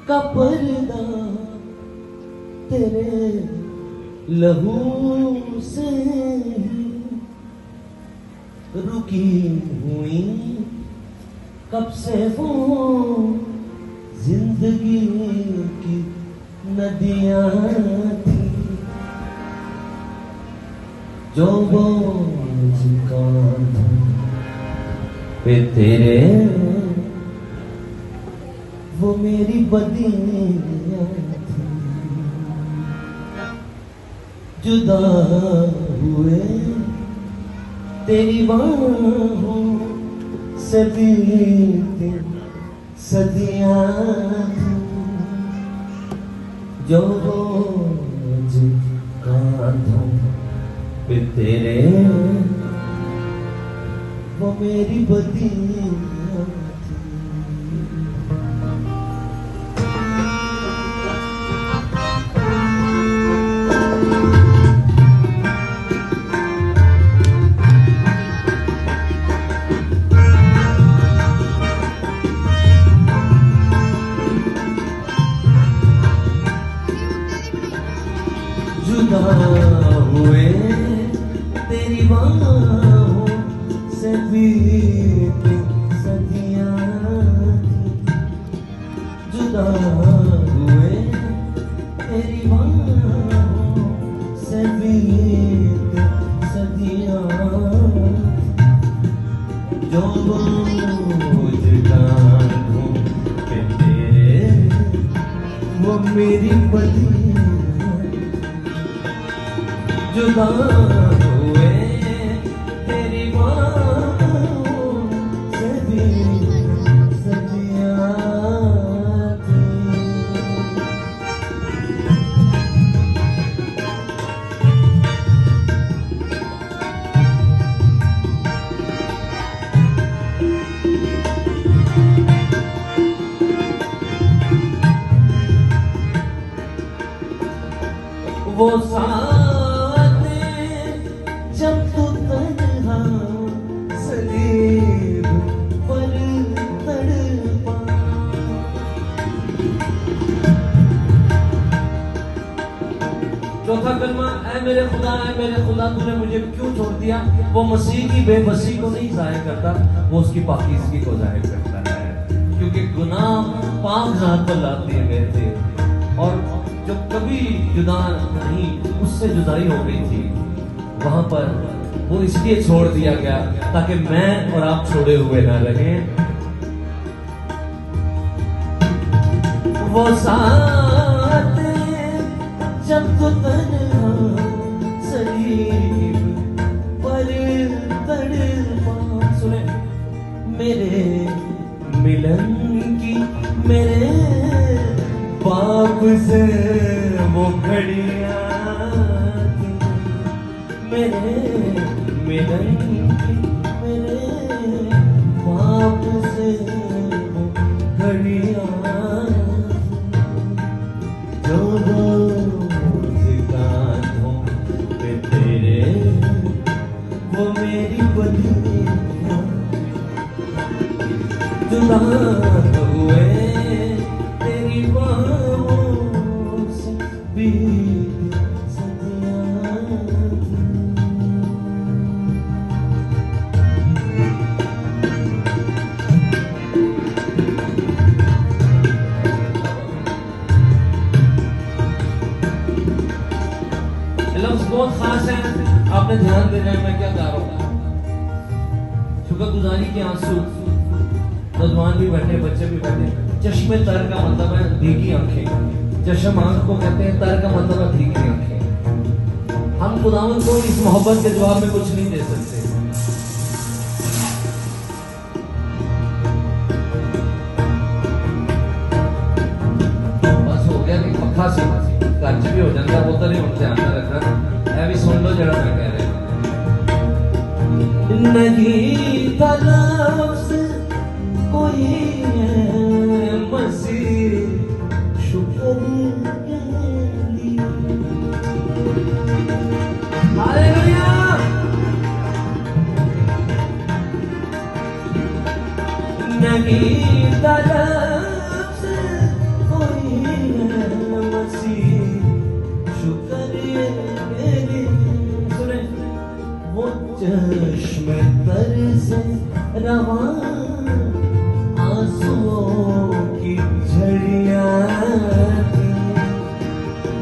का पर्दा तेरे लहू से रुकी हुई कब से वो जिंदगी की नदियां थी जो बोझ कांधों पे तेरे वो मेरी बदियां थी जुदा हुए तेरी बाहों से बीते सदियां थी जो बोझ कांधों पे तेरे वो मेरी बदियां जुदा हुए तेरी बाहों से बीते सदियां थी जुदा हुए तेरी बाहों से बीते सदियां जो बोझ कांधों पे तेरे वो मेरी बदियां जुदा हुए तेरी बाहों से भी सदियां थी वो जब तू तन्हा सलीब पर तड़पा चौथा कलमा ऐ मेरे खुदा तूने मुझे क्यों छोड़ दिया। वो मसीह की बेबसी को नहीं जाहिर करता, वो उसकी पाकीज़गी को जाहिर करता है, क्योंकि गुनाह पाक जात पर लाती है गए थे और जो कभी जुदा नहीं उससे जुदाई हो गई थी वहां पर वो इसलिए छोड़ दिया गया ताकि मैं और आप छोड़े हुए ना रहें। वो साथ जब तो तन्हा सलीब पर तड़पा सुने मेरे मिलन की मेरे बाप से वो घड़ियां मेरे मिलन की मेरे बाप से वो घड़ियां जो बोझ कांधों पे तेरे वो मेरी बदियां जुदा हुए तेरी बाहों से बीते सदियां लफ्ज़ बहुत खास है, आपने ध्यान देना है मैं क्या गा रहा हूँ। शुक्रगुजारी के आंसू, नौजवान भी बैठे बच्चे भी बैठे। चश्मे तर का मतलब है भीगी आंखें, चश्म आंख को कहते हैं, तर का मतलब है भीगी आंखें। हम खुदावंद को इस मोहब्बत के जवाब में कुछ नहीं दे सकते। बस हो गया कि पक्का सी कच्च भी हो जाता, वो तो नहीं हम ध्यान में रखना है। भी सुन लो जरा मैं कह रहा नहीं था लफ्ज़ कोई मसीह शुक्र हालेलुया। नहीं था लफ्ज़ कोई रवा आंसुओं की झड़ियां थी,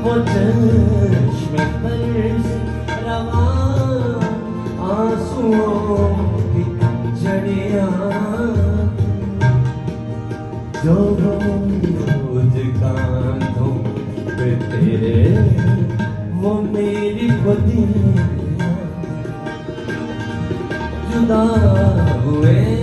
वो चश्मे पर से रवा आंसुओं की झड़ियां जो रोज कांधों पे तेरे वो मेरी बदियां जुदा हुए